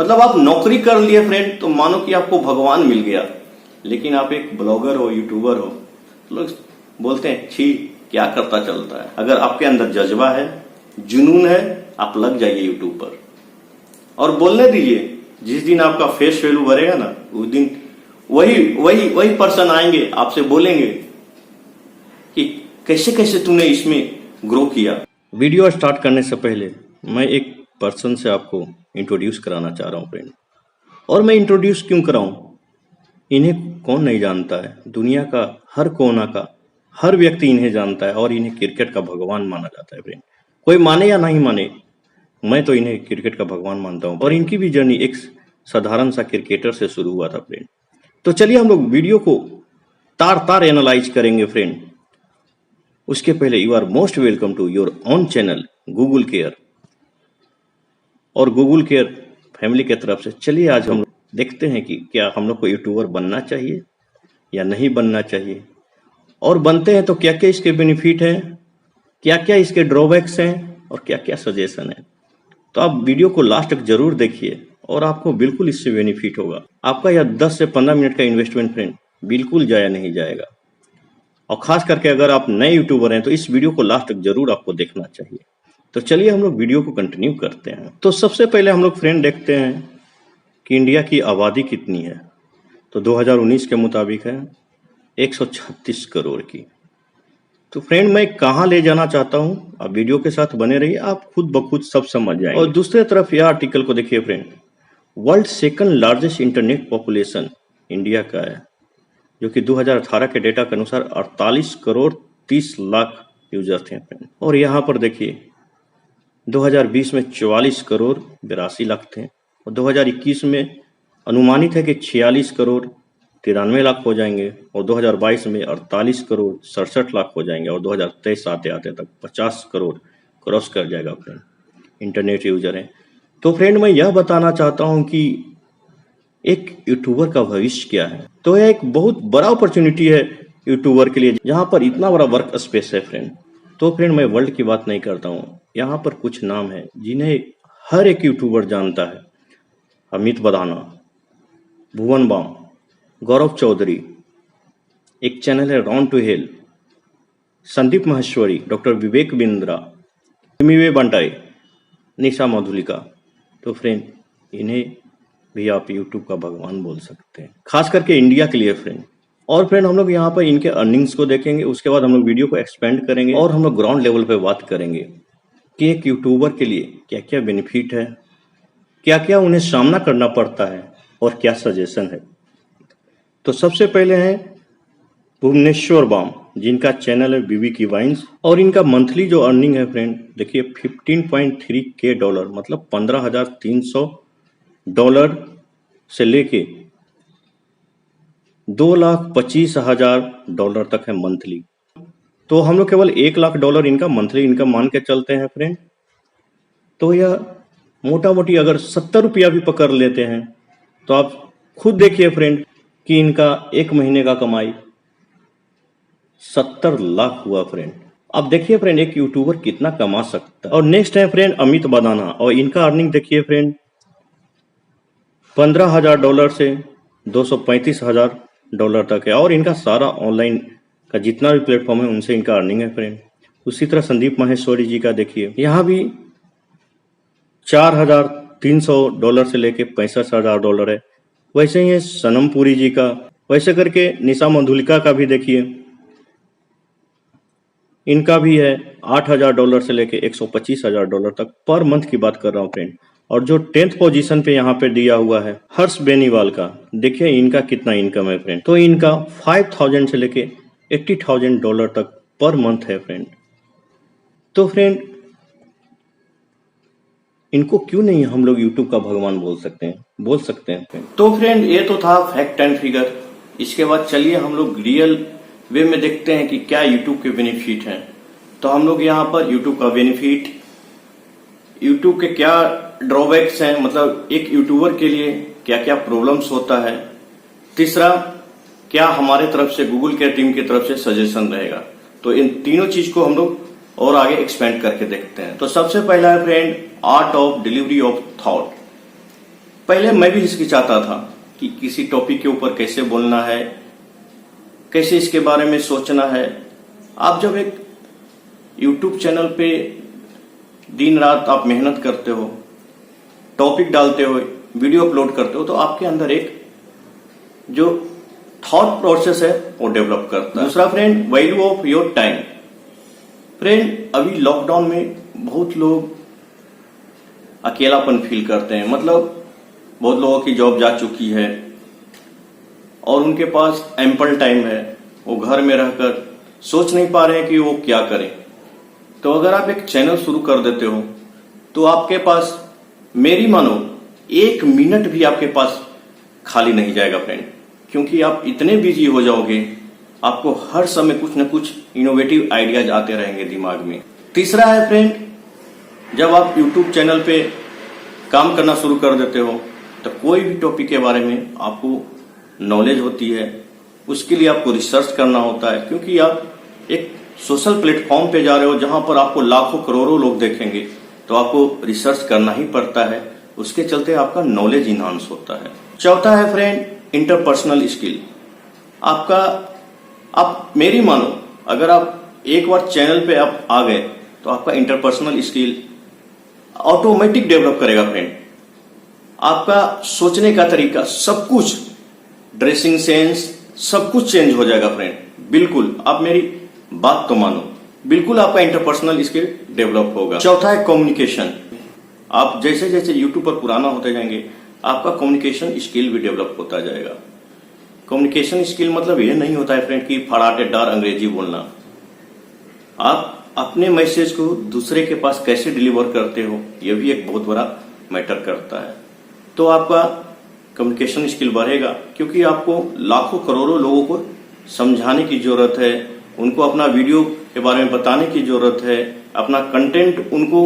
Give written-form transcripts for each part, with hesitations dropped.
मतलब आप नौकरी कर लिए फ्रेंड तो मानो कि आपको भगवान मिल गया, लेकिन आप एक ब्लॉगर हो, यूट्यूबर हो, तो लोग बोलते हैं छी क्या करता चलता है। अगर आपके अंदर जज्बा है, जुनून है, आप लग जाइए यूट्यूब पर और बोलने दीजिए। जिस दिन आपका फेस वैल्यू बढ़ेगा ना, उस दिन वही पर्सन आएंगे, आपसे बोलेंगे कि कैसे कैसे तूने इसमें ग्रो किया। वीडियो स्टार्ट करने से पहले मैं एक पर्सन से आपको इंट्रोड्यूस कराना चाह रहा हूँ फ्रेंड। और मैं इंट्रोड्यूस क्यों कराऊं? इन्हें कौन नहीं जानता है? दुनिया का हर कोना का हर व्यक्ति इन्हें जानता है और इन्हें क्रिकेट का भगवान माना जाता है फ्रेंड। कोई माने या नहीं माने, मैं तो इन्हें क्रिकेट का भगवान मानता हूँ। और इनकी भी जर्नी एक साधारण सा क्रिकेटर से शुरू हुआ था फ्रेंड। तो चलिए हम लोग वीडियो को तार तार एनालाइज करेंगे फ्रेंड। उसके पहले you are most welcome to your own channel Google care और गूगल केयर फैमिली के तरफ से। चलिए आज हम देखते हैं कि क्या हम लोग को यूट्यूबर बनना चाहिए या नहीं बनना चाहिए, और बनते हैं तो क्या क्या इसके बेनिफिट हैं, क्या क्या इसके ड्रॉबैक्स हैं और क्या क्या सजेशन है। तो आप वीडियो को लास्ट तक जरूर देखिए और आपको बिल्कुल इससे बेनिफिट होगा। आपका यह 10 से 15 मिनट का इन्वेस्टमेंट फ्रेंड बिल्कुल जाया नहीं जाएगा। और खास करके अगर आप नए यूट्यूबर हैं तो इस वीडियो को लास्ट तक जरूर आपको देखना चाहिए। तो चलिए हम लोग वीडियो को कंटिन्यू करते हैं। तो सबसे पहले हम लोग फ्रेंड देखते हैं कि इंडिया की आबादी कितनी है। तो 2019 के मुताबिक है 136 करोड़ की। तो फ्रेंड मैं कहाँ ले जाना चाहता हूँ, आप वीडियो के साथ बने रहिए, आप खुद ब खुद सब समझ जाएंगे। और दूसरी तरफ यह आर्टिकल को देखिए friend, world second largest internet population India का है, जो कि 2018 के डेटा के अनुसार 48 करोड़ 30 लाख यूजर थे फ्रेंड। और यहाँ पर देखिए 2020 में 44 करोड़ 82 लाख थे और 2021 में अनुमानित है कि 46 करोड़ 93 लाख हो जाएंगे और 2022 में 48 करोड़ 67 लाख हो जाएंगे और 2023 आते आते तक 50 करोड़ क्रॉस कर जाएगा फ्रेंड इंटरनेट यूजर है। तो फ्रेंड मैं यह बताना चाहता हूं कि एक यूट्यूबर का भविष्य क्या है। तो यह एक बहुत बड़ा अपॉर्चुनिटी है यूट्यूबर के लिए, जहां पर इतना बड़ा वर्क स्पेस है फ्रेंड। तो फ्रेंड मैं वर्ल्ड की बात नहीं करता हूँ, यहाँ पर कुछ नाम है जिन्हें हर एक यूट्यूबर जानता है। अमित बदाना, भुवन बाम, गौरव चौधरी, एक चैनल है round two hell, Sandeep Maheshwari, doctor Vivek Bindra, मिवे बंटाई, निशा मधुलिका। तो फ्रेंड इन्हें भी आप यूट्यूब का भगवान बोल सकते हैं, खास करके इंडिया के लिए फ्रेंड। और फ्रेंड हम लोग यहाँ पर इनके अर्निंग्स को देखेंगे, उसके बाद हम लोग वीडियो को एक्सपेंड करेंगे और हम लोग ग्राउंड लेवल पे बात करेंगे कि एक यूट्यूबर के लिए क्या क्या बेनिफिट है, क्या क्या उन्हें सामना करना पड़ता है और क्या सजेशन है। तो सबसे पहले हैं भुवनेश्वर बाम, जिनका चैनल है बीबी की वाइन्स, और इनका मंथली जो अर्निंग है फ्रेंड देखिए 15.3 के डॉलर, मतलब $15,300 से लेके $2,25,000 तक है मंथली। तो हम लोग केवल $1,00,000 इनका मंथली इनकम मान के चलते हैं फ्रेंड। तो यह मोटा मोटी अगर 70 रुपया भी पकड़ लेते हैं तो आप खुद देखिए फ्रेंड कि इनका एक महीने का कमाई 70 लाख हुआ फ्रेंड। अब देखिए फ्रेंड एक यूट्यूबर कितना कमा सकता है। और नेक्स्ट है फ्रेंड अमित बदाना, और इनका अर्निंग देखिए फ्रेंड $15,000 से $235,000 तक है, और इनका सारा ऑनलाइन का जितना भी प्लेटफॉर्म है उनसे इनका अर्निंग है फ्रेंड। उसी तरह संदीप माहेश्वरी जी का देखिए, यहाँ भी $4,300 से लेके $65,000 है। वैसे ही है सनम पुरी जी का, वैसे करके निशा मधुलिका का भी देखिए, इनका भी है $8,000 से लेके $125,000 तक पर मंथ की बात कर रहा हूँ फ्रेंड। और जो 10th पोजीशन पे यहाँ पे दिया हुआ है हर्ष बेनीवाल का, देखिए इनका कितना इनकम है फ्रेंड। तो इनका 5,000 से लेके $80,000 तक पर मंथ है फ्रेंड। तो फ्रेंड इनको क्यों नहीं हम लोग यूट्यूब का भगवान बोल सकते हैं फ्रेंड। तो फ्रेंड ये तो था फैक्ट एंड फिगर। इसके बाद चलिए हम लोग रियल वे में देखते हैं कि क्या यूट्यूब के बेनिफिट हैं। तो हम लोग यहाँ पर यूट्यूब का बेनिफिट, यूट्यूब के क्या ड्रॉबैक्स हैं, मतलब एक यूट्यूबर के लिए क्या क्या प्रॉब्लम्स होता है। तीसरा, क्या हमारे तरफ से गूगल के टीम की तरफ से सजेशन रहेगा। तो इन तीनों चीज को हम लोग और आगे एक्सपेंड करके देखते हैं। तो सबसे पहला है friend art of delivery of thought. पहले मैं भी हिचकिचाता था कि किसी टॉपिक के ऊपर कैसे बोलना है, कैसे इसके बारे में सोचना है। आप जब एक YouTube चैनल पे दिन रात आप मेहनत करते हो, टॉपिक डालते हो, वीडियो अपलोड करते हो, तो आपके अंदर एक जो थॉट प्रोसेस है वो डेवलप करता है। दूसरा friend, value of your time. Friend, अभी लॉकडाउन में बहुत लोग अकेलापन फील करते हैं, मतलब बहुत लोगों की जॉब जा चुकी है और उनके पास एम्पल टाइम है, वो घर में रहकर सोच नहीं पा रहे हैं कि वो क्या करें। तो अगर आप एक चैनल शुरू कर देते हो तो आपके पास, मेरी मानो, 1 मिनट भी आपके पास खाली नहीं जाएगा फ्रेंड, क्योंकि आप इतने बिजी हो जाओगे, आपको हर समय कुछ न कुछ इनोवेटिव आइडियाज आते रहेंगे दिमाग में। तीसरा है फ्रेंड, जब आप YouTube चैनल पे काम करना शुरू कर देते हो तो कोई भी टॉपिक के बारे में आपको नॉलेज होती है, उसके लिए आपको रिसर्च करना होता है, क्योंकि आप एक सोशल प्लेटफॉर्म पे जा रहे हो जहां पर आपको लाखों करोड़ों लोग देखेंगे, तो आपको रिसर्च करना ही पड़ता है। उसके चलते आपका नॉलेज इनहांस होता है। चौथा है फ्रेंड, इंटरपर्सनल स्किल। आप मेरी मानो, अगर आप एक बार चैनल पे आप आ गए तो आपका इंटरपर्सनल स्किल ऑटोमेटिक डेवलप करेगा फ्रेंड। आपका सोचने का तरीका, सब कुछ, ड्रेसिंग सेंस, सब कुछ चेंज हो जाएगा फ्रेंड। बिल्कुल, आप मेरी बात तो मानो, बिल्कुल आपका इंटरपर्सनल स्किल डेवलप होगा। चौथा है कम्युनिकेशन। आप जैसे जैसे यूट्यूब पर पुराना होते जाएंगे, आपका कम्युनिकेशन स्किल भी डेवलप होता जाएगा। कम्युनिकेशन स्किल मतलब ये नहीं होता है फ्रेंड कि फड़ाटेदार अंग्रेजी बोलना। आप अपने मैसेज को दूसरे के पास कैसे डिलीवर करते हो, यह भी एक बहुत बड़ा मैटर करता है। तो आपका कम्युनिकेशन स्किल बढ़ेगा, क्योंकि आपको लाखों करोड़ों लोगों को समझाने की जरूरत है, उनको अपना वीडियो के बारे में बताने की जरूरत है, अपना कंटेंट उनको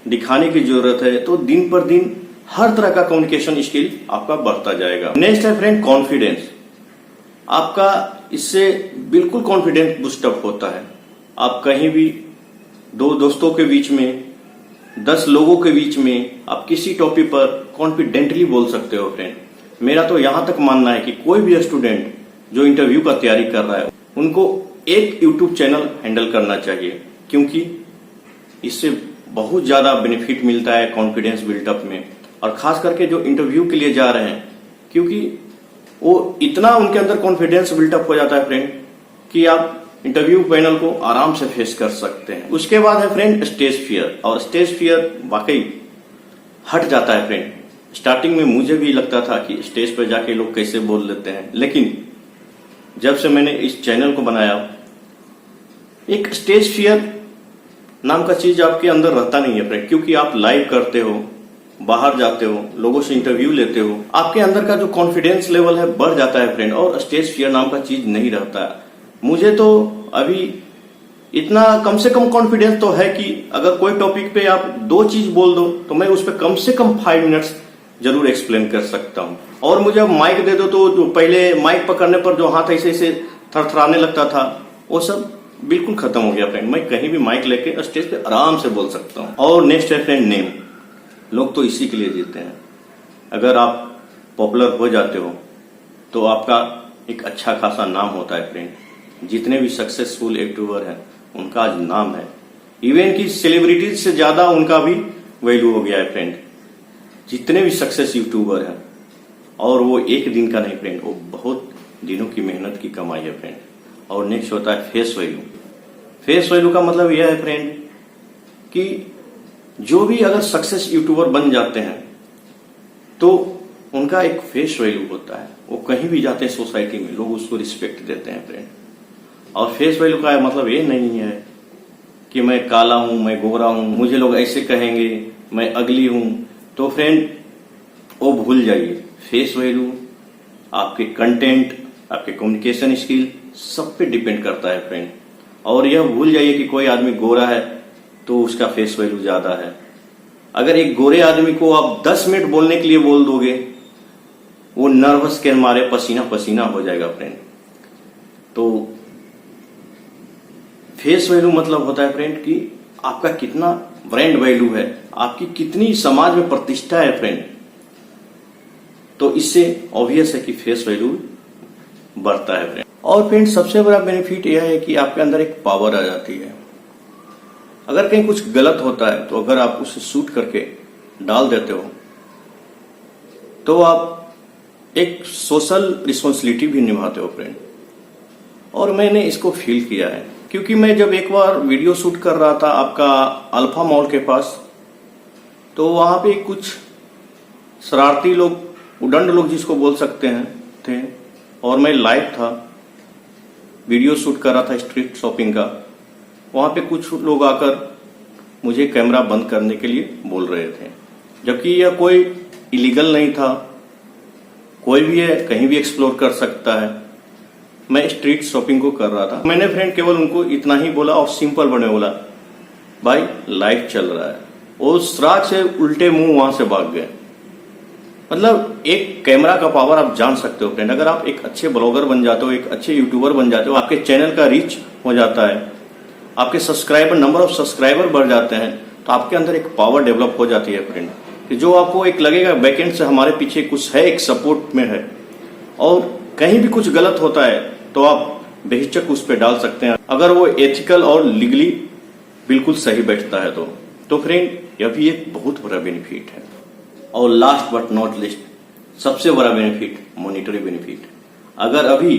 दिखाने की जरूरत है। तो दिन पर दिन हर तरह का कम्युनिकेशन स्किल आपका बढ़ता जाएगा। नेक्स्ट है फ्रेंड, कॉन्फिडेंस। आपका इससे बिल्कुल कॉन्फिडेंस बूस्टअप होता है। आप कहीं भी 2 दोस्तों के बीच में, 10 लोगों के बीच में आप किसी टॉपिक पर कॉन्फिडेंटली बोल सकते हो फ्रेंड। मेरा तो यहां तक मानना है कि कोई भी स्टूडेंट जो इंटरव्यू का तैयारी कर रहा है, उनको एक YouTube चैनल हैंडल करना चाहिए, क्योंकि इससे बहुत ज्यादा बेनिफिट मिलता है कॉन्फिडेंस बिल्टअप में। और खास करके जो इंटरव्यू के लिए जा रहे हैं, क्योंकि वो इतना उनके अंदर कॉन्फिडेंस बिल्टअप हो जाता है फ्रेंड कि आप इंटरव्यू पैनल को आराम से फेस कर सकते हैं। उसके बाद है फ्रेंड, स्टेज फियर। और स्टेज फियर वाकई हट जाता है फ्रेंड। स्टार्टिंग में मुझे भी लगता था कि स्टेज पर जाके लोग कैसे बोल लेते हैं, लेकिन जब से मैंने इस चैनल को बनाया, एक स्टेज फियर नाम का चीज आपके अंदर रहता नहीं है फ्रेंड, क्योंकि आप लाइव करते हो, बाहर जाते हो, लोगों से इंटरव्यू लेते हो, आपके अंदर का जो कॉन्फिडेंस लेवल है बढ़ जाता है फ्रेंड, और स्टेज फियर नाम का चीज नहीं रहता है। मुझे तो अभी इतना कम से कम कॉन्फिडेंस तो है कि अगर कोई टॉपिक पे आप 2 चीज बोल दो तो मैं उस पर कम से कम 5 मिनट्स जरूर एक्सप्लेन कर सकता हूं। और मुझे अब माइक दे दो तो जो पहले माइक पकड़ने पर जो हाथ ऐसे ऐसे थरथराने लगता था, वो सब बिल्कुल खत्म हो गया फ्रेंड। मैं कहीं भी माइक लेके स्टेज पे आराम से बोल सकता हूं। और नेक्स्ट है फ्रेंड, नेम। लोग तो इसी के लिए जीते हैं। अगर आप पॉपुलर हो जाते हो तो आपका एक अच्छा खासा नाम होता है फ्रेंड। जितने भी सक्सेसफुल यूट्यूबर हैं उनका आज नाम है, इवन की सेलिब्रिटीज से ज्यादा उनका भी वैल्यू हो गया है फ्रेंड। जितने भी सक्सेस यूट्यूबर हैं, और वो एक दिन का नहीं फ्रेंड, वो बहुत दिनों की मेहनत की कमाई है फ्रेंड। और नेक्स्ट होता है फेस वैल्यू। फेस वैल्यू का मतलब यह है फ्रेंड कि जो भी अगर सक्सेस यूट्यूबर बन जाते हैं तो उनका एक फेस वैल्यू होता है। वो कहीं भी जाते हैं सोसाइटी में, लोग उसको रिस्पेक्ट देते हैं फ्रेंड। और फेस वैल्यू का मतलब ये नहीं है कि मैं काला हूं, मैं गोरा हूं, मुझे लोग ऐसे कहेंगे, मैं अगली हूं। तो फ्रेंड वो भूल जाइए। फेस वैल्यू आपके कंटेंट, आपके कम्युनिकेशन स्किल सब पे डिपेंड करता है फ्रेंड। और यह भूल जाइए कि कोई आदमी गोरा है तो उसका फेस वैल्यू ज्यादा है। अगर एक गोरे आदमी को आप 10 मिनट बोलने के लिए बोल दोगे, वो नर्वस के मारे पसीना पसीना हो जाएगा फ्रेंड। तो फेस वैल्यू मतलब होता है फ्रेंड कि आपका कितना ब्रांड वैल्यू है, आपकी कितनी समाज में प्रतिष्ठा है फ्रेंड। तो इससे ऑब्वियस है कि फेस वैल्यू बढ़ता है फ्रेंड। और फ्रेंड सबसे बड़ा बेनिफिट यह है कि आपके अंदर एक पावर आ जाती है। अगर कहीं कुछ गलत होता है तो अगर आप उसे शूट करके डाल देते हो तो आप एक सोशल रिस्पॉन्सिबिलिटी भी निभाते हो फ्रेंड। और मैंने इसको फील किया है क्योंकि मैं जब एक बार वीडियो शूट कर रहा था आपका अल्फा मॉल के पास, तो वहां पे कुछ शरारती लोग, उदंड लोग जिसको बोल सकते हैं, थे। और मैं लाइव था, वीडियो शूट कर रहा था स्ट्रीट शॉपिंग का। वहां पे कुछ लोग आकर मुझे कैमरा बंद करने के लिए बोल रहे थे, जबकि यह कोई इलीगल नहीं था। कोई भी है कहीं भी एक्सप्लोर कर सकता है। मैं स्ट्रीट शॉपिंग को कर रहा था। मैंने फ्रेंड केवल उनको इतना ही बोला और सिंपल बने बोला, भाई लाइव चल रहा है। वो सराग से उल्टे मुंह वहां से भाग गए। मतलब एक कैमरा का पावर आप जान सकते हो फ्रेंड। अगर आप एक अच्छे ब्लॉगर बन जाते हो, एक अच्छे यूट्यूबर बन जाते हो, आपके चैनल का रीच हो जाता है, आपके सब्सक्राइबर, नंबर ऑफ सब्सक्राइबर बढ़ जाते हैं, तो आपके अंदर एक पावर डेवलप हो जाती है फ्रेंड, कि जो आपको एक लगेगा बैकएंड से हमारे पीछे कुछ है, एक सपोर्ट में है। और कहीं भी कुछ गलत होता है तो आप बेहिचक उस पर डाल सकते हैं, अगर वो एथिकल और लीगली बिल्कुल सही बैठता है तो फ्रेंड यह भी एक बहुत बड़ा बेनिफिट है। और लास्ट बट नॉट लिस्ट, सबसे बड़ा बेनिफिट मॉनिटरी बेनिफिट। अगर अभी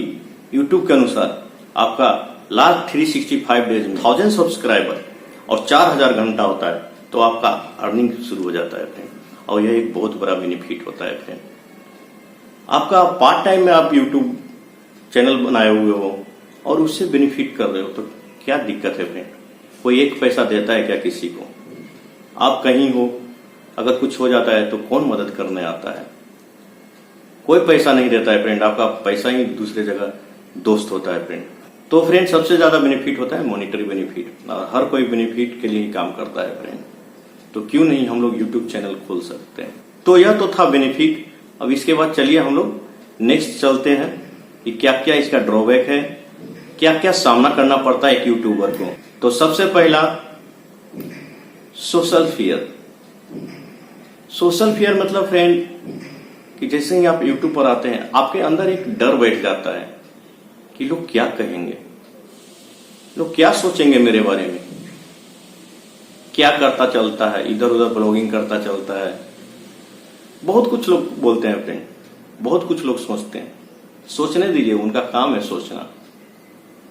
यूट्यूब के अनुसार आपका लास्ट 365 डेज में 1000 सब्सक्राइबर और 4000 घंटा होता है तो आपका अर्निंग शुरू हो जाता है फ्रेंड। और यह एक बहुत बड़ा बेनिफिट होता है फ्रेंड। आपका पार्ट टाइम में आप यूट्यूब चैनल बनाए हुए हो और उससे बेनिफिट कर रहे हो, तो क्या दिक्कत है फ्रेंड? कोई एक पैसा देता है क्या किसी को? आप कहीं हो, अगर कुछ हो जाता है तो कौन मदद करने आता है? कोई पैसा नहीं देता है फ्रेंड। आपका पैसा ही दूसरे जगह दोस्त होता है फ्रेंड। तो फ्रेंड सबसे ज्यादा बेनिफिट होता है मॉनिटरी बेनिफिट। हर कोई बेनिफिट के लिए ही काम करता है फ्रेंड, तो क्यों नहीं हम लोग यूट्यूब चैनल खोल सकते हैं। तो यह तो था बेनिफिट। अब इसके बाद चलिए हम लोग नेक्स्ट चलते हैं कि क्या क्या इसका ड्रॉबैक है, क्या क्या सामना करना पड़ता है एक यूट्यूबर को। तो सबसे पहला सोशल फियर। सोशल फियर मतलब फ्रेंड कि जैसे ही आप यूट्यूब पर आते हैं आपके अंदर एक डर बैठ जाता है कि लोग क्या कहेंगे, लोग क्या सोचेंगे मेरे बारे में। क्या करता चलता है, इधर उधर ब्लॉगिंग करता चलता है, बहुत कुछ लोग बोलते हैं फ्रेंड, बहुत कुछ लोग सोचते हैं। सोचने दीजिए, उनका काम है सोचना,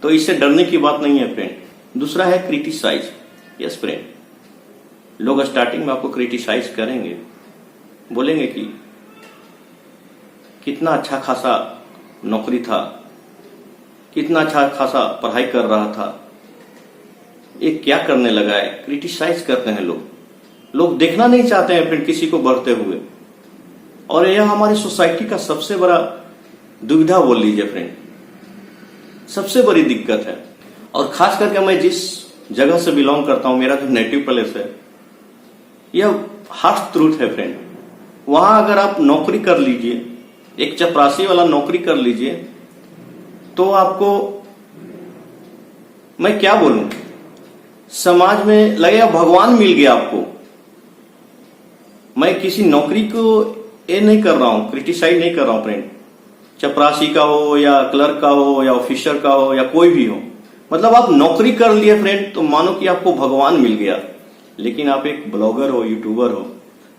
तो इससे डरने की बात नहीं है फ्रेंड। दूसरा है क्रिटिसाइज। यस फ्रेंड, लोग स्टार्टिंग में आपको क्रिटिसाइज करेंगे, बोलेंगे कि कितना अच्छा खासा नौकरी था, कितना अच्छा खासा पढ़ाई कर रहा था, ये क्या करने लगा है। क्रिटिसाइज करते हैं लोग देखना नहीं चाहते हैं फ्रेंड किसी को बढ़ते हुए। और यह हमारी सोसाइटी का सबसे बड़ा दुविधा बोल लीजिए फ्रेंड, सबसे बड़ी दिक्कत है। और खास करके मैं जिस जगह से बिलोंग करता हूं, मेरा जो नेटिव प्लेस है, यह हार्श ट्रूथ है फ्रेंड। वहां अगर आप नौकरी कर लीजिए, एक चपरासी वाला नौकरी कर लीजिए, तो आपको मैं क्या बोलूं, समाज में लगेगा भगवान मिल गया आपको। मैं किसी नौकरी को ये नहीं कर रहा हूं, क्रिटिसाइज नहीं कर रहा हूं फ्रेंड, चपरासी का हो या क्लर्क का हो या ऑफिसर का हो या कोई भी हो। मतलब आप नौकरी कर लिए फ्रेंड तो मानो कि आपको भगवान मिल गया। लेकिन आप एक ब्लॉगर हो, यूट्यूबर हो,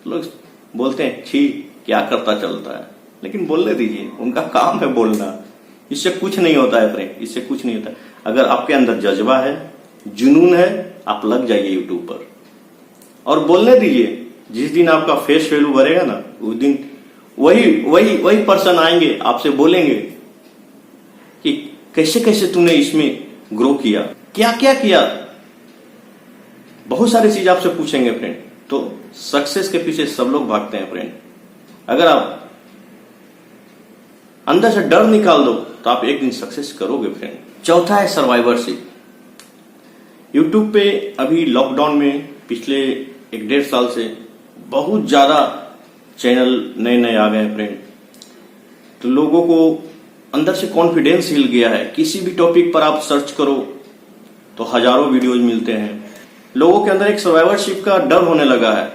तो लोग बोलते हैं छी क्या करता चलता है। लेकिन बोलने दीजिए, उनका काम है बोलना, इससे कुछ नहीं होता है फ्रेंड, इससे कुछ नहीं होता है। अगर आपके अंदर जज्बा है, जुनून है, आप लग जाइए यूट्यूब पर और बोलने दीजिए। जिस दिन आपका फेस वैल्यू बढ़ेगा ना, उस दिन वही पर्सन आएंगे, आपसे बोलेंगे कि कैसे कैसे तूने इसमें ग्रो किया, क्या क्या किया, बहुत सारी चीज आपसे पूछेंगे फ्रेंड। तो सक्सेस के पीछे सब लोग भागते हैं फ्रेंड। अगर आप अंदर से डर निकाल दो तो आप एक दिन सक्सेस करोगे फ्रेंड। चौथा है सर्वाइवरशिप। यूट्यूब पे अभी लॉकडाउन में पिछले 1-1.5 साल से बहुत ज्यादा चैनल नए नए आ गए फ्रेंड। तो लोगों को अंदर से कॉन्फिडेंस हिल गया है। किसी भी टॉपिक पर आप सर्च करो तो हजारों वीडियोज मिलते हैं। लोगों के अंदर एक सर्वाइवरशिप का डर होने लगा है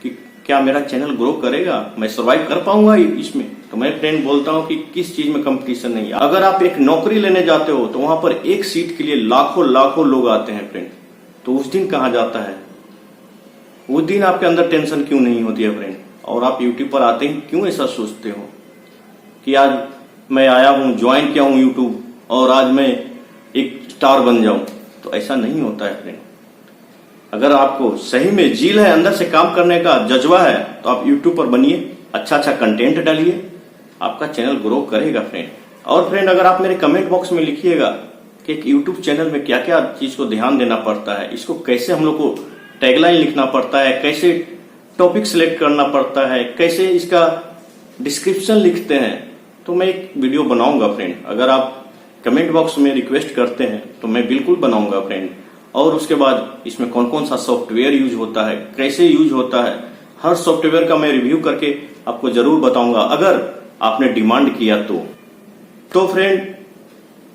कि क्या मेरा चैनल ग्रो करेगा, मैं सर्वाइव कर पाऊंगा इसमें? तो मैं फ्रेंड बोलता हूं कि किस चीज में कंपटीशन नहीं है। अगर आप एक नौकरी लेने जाते हो तो वहां पर एक सीट के लिए लाखों लाखों लोग आते हैं फ्रेंड, तो उस दिन कहां जाता है? उस दिन आपके अंदर टेंशन क्यों नहीं होती है फ्रेंड? और आप यूट्यूब पर आते ही क्यों ऐसा सोचते हो कि आज मैं आया हूं, ज्वाइन किया हूं यूट्यूब और आज मैं एक स्टार बन जाऊं? तो ऐसा नहीं होता है फ्रेंड। अगर आपको सही में जील है, अंदर से काम करने का जज्बा है, तो आप यूट्यूब पर बनिए, अच्छा अच्छा कंटेंट डालिए, आपका चैनल ग्रो करेगा फ्रेंड। और फ्रेंड अगर आप मेरे कमेंट बॉक्स में लिखिएगा कि एक यूट्यूब चैनल में क्या क्या चीज को ध्यान देना पड़ता है, इसको कैसे हम लोग को टैगलाइन लिखना पड़ता है, कैसे टॉपिक सिलेक्ट करना पड़ता है, कैसे इसका डिस्क्रिप्शन लिखते हैं, तो मैं एक वीडियो बनाऊंगा फ्रेंड। अगर आप कमेंट बॉक्स में रिक्वेस्ट करते हैं तो मैं बिल्कुल बनाऊंगा फ्रेंड। और उसके बाद इसमें कौन कौन सा सॉफ्टवेयर यूज होता है, कैसे यूज होता है, हर सॉफ्टवेयर का मैं रिव्यू करके आपको जरूर बताऊंगा अगर आपने डिमांड किया तो फ्रेंड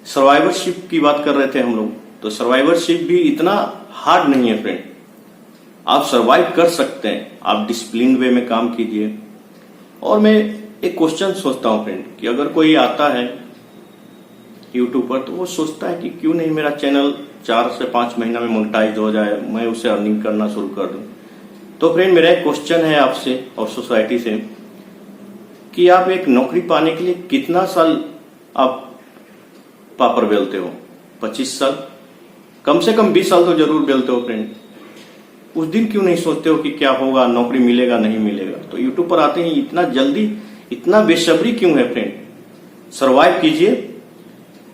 सर्वाइवरशिप की बात कर रहे थे हम लोग, तो सर्वाइवरशिप भी इतना हार्ड नहीं है फ्रेंड। आप सर्वाइव कर सकते हैं, आप डिसिप्लिन वे में काम कीजिए। और मैं एक क्वेश्चन सोचता हूं फ्रेंड कि अगर कोई आता है यूट्यूब पर तो वो सोचता है कि क्यों नहीं मेरा चैनल 4 से 5 महीना में मोनेटाइज हो जाए, मैं उसे अर्निंग करना शुरू कर दूं। तो फ्रेंड मेरा एक क्वेश्चन है आपसे और सोसाइटी से कि आप एक नौकरी पाने के लिए कितना साल आप पापड़ बेलते हो? 25 साल? कम से कम 20 साल तो जरूर बेलते हो फ्रेंड। उस दिन क्यों नहीं सोचते हो कि क्या होगा, नौकरी मिलेगा नहीं मिलेगा? तो यूट्यूब पर आते ही इतना जल्दी, इतना बेसब्री क्यों है फ्रेंड? सर्वाइव कीजिए,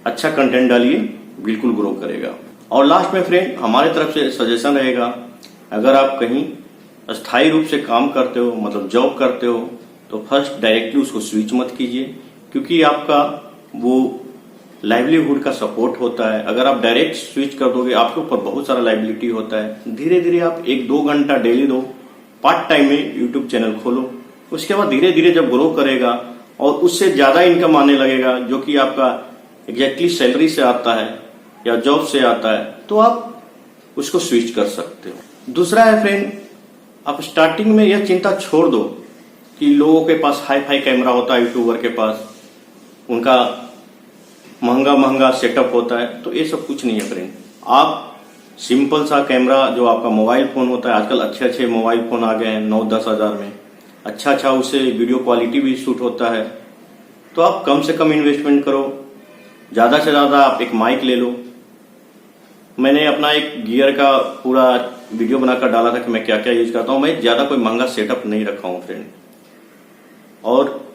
अच्छा कंटेंट डालिए, बिल्कुल ग्रो करेगा। और लास्ट में फ्रेंड हमारे तरफ से सजेशन रहेगा, अगर आप कहीं अस्थायी रूप से काम करते हो, मतलब जॉब करते हो, तो फर्स्ट डायरेक्टली उसको स्विच मत कीजिए, क्योंकि आपका वो लाइवलीहुड का सपोर्ट होता है। अगर आप डायरेक्ट स्विच कर दोगे आपके ऊपर बहुत सारा लाइबिलिटी होता है। धीरे धीरे आप 1-2 घंटा डेली दो, पार्ट टाइम में यूट्यूब चैनल खोलो। उसके बाद धीरे धीरे जब ग्रो करेगा और उससे ज्यादा इनकम आने लगेगा, जो कि आपका एग्जैक्टली सैलरी से आता है या जॉब से आता है, तो आप उसको स्विच कर सकते हो। दूसरा है फ्रेंड, आप स्टार्टिंग में यह चिंता छोड़ दो कि लोगों के पास हाई फाई कैमरा होता है, यूट्यूबर के पास उनका महंगा महंगा सेटअप होता है, तो ये सब कुछ नहीं है फ्रेंड। आप सिंपल सा कैमरा जो आपका मोबाइल फोन होता है, आजकल अच्छे अच्छे मोबाइल फोन आ गए हैं 9-10 हजार में, अच्छा उससे वीडियो क्वालिटी भी शूट होता है। तो आप कम से कम इन्वेस्टमेंट करो, ज्यादा से ज्यादा आप एक माइक ले लो। मैंने अपना एक गियर का पूरा वीडियो बनाकर डाला था कि मैं क्या क्या यूज करता हूं। मैं ज्यादा कोई महंगा सेटअप नहीं रखा हूं फ्रेंड, और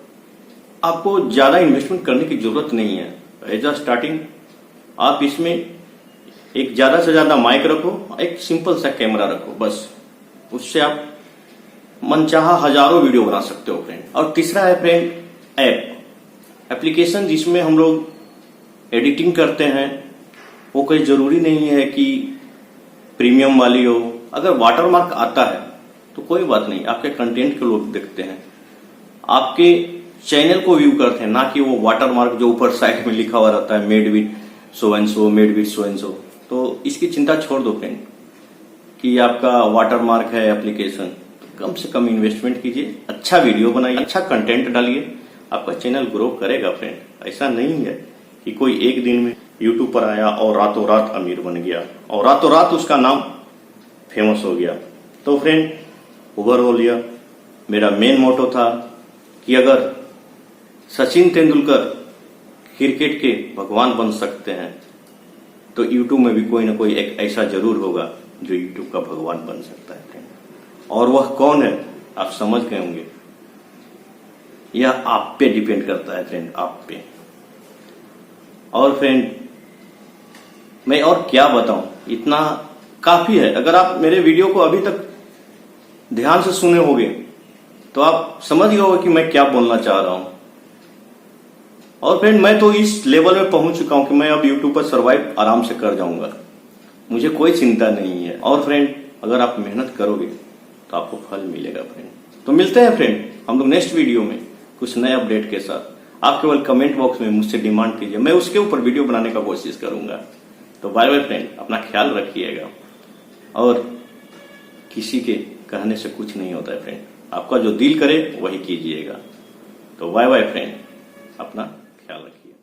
आपको ज्यादा इन्वेस्टमेंट करने की जरूरत नहीं है। एज अ स्टार्टिंग आप इसमें एक ज्यादा से ज्यादा माइक रखो, एक सिंपल सा कैमरा रखो, बस उससे आप मनचाहा हजारों वीडियो बना सकते हो फ्रेंड। और तीसरा है फ्रेंड एप्लीकेशन, जिसमें हम लोग एडिटिंग करते हैं। वो कोई जरूरी नहीं है कि प्रीमियम वाली हो। अगर वाटरमार्क आता है तो कोई बात नहीं, आपके कंटेंट को लोग देखते हैं, आपके चैनल को व्यू करते हैं, ना कि वो वाटरमार्क जो ऊपर साइड में लिखा हुआ रहता है, made with so and so, made with so and so. तो इसकी चिंता छोड़ दो फ्रेंड कि आपका वाटरमार्क है एप्लीकेशन। तो कम से कम इन्वेस्टमेंट कीजिए, अच्छा वीडियो बनाइए, अच्छा कंटेंट डालिए, आपका चैनल ग्रो करेगा फ्रेंड। ऐसा नहीं है कि कोई एक दिन में यूट्यूब पर आया और रातों रात अमीर बन गया और रातों रात उसका नाम फेमस हो गया। तो फ्रेंड ओवरऑल यह मेरा मेन मोटो था कि अगर सचिन तेंदुलकर क्रिकेट के भगवान बन सकते हैं तो यूट्यूब में भी कोई ना कोई एक ऐसा जरूर होगा जो यूट्यूब का भगवान बन सकता है फ्रेंड। और वह कौन है आप समझ गए होंगे। यह आप पे डिपेंड करता है फ्रेंड, आप पे। और फ्रेंड मैं और क्या बताऊं, इतना काफी है। अगर आप मेरे वीडियो को अभी तक ध्यान से सुने होंगे तो आप समझ गए होंगे कि मैं क्या बोलना चाह रहा हूं। और फ्रेंड मैं तो इस लेवल में पहुंच चुका हूं कि मैं अब यूट्यूब पर सर्वाइव आराम से कर जाऊंगा, मुझे कोई चिंता नहीं है। और फ्रेंड अगर आप मेहनत करोगे तो आपको फल मिलेगा फ्रेंड। तो मिलते हैं फ्रेंड हम लोग नेक्स्ट वीडियो में कुछ नए अपडेट के साथ। आप केवल कमेंट बॉक्स में मुझसे डिमांड कीजिए, मैं उसके ऊपर वीडियो बनाने का कोशिश करूंगा। तो बाय बाय फ्रेंड, अपना ख्याल रखिएगा। और किसी के कहने से कुछ नहीं होता है फ्रेंड। आपका जो दिल करे वही कीजिएगा। तो बाय बाय फ्रेंड, अपना ख्याल रखिए।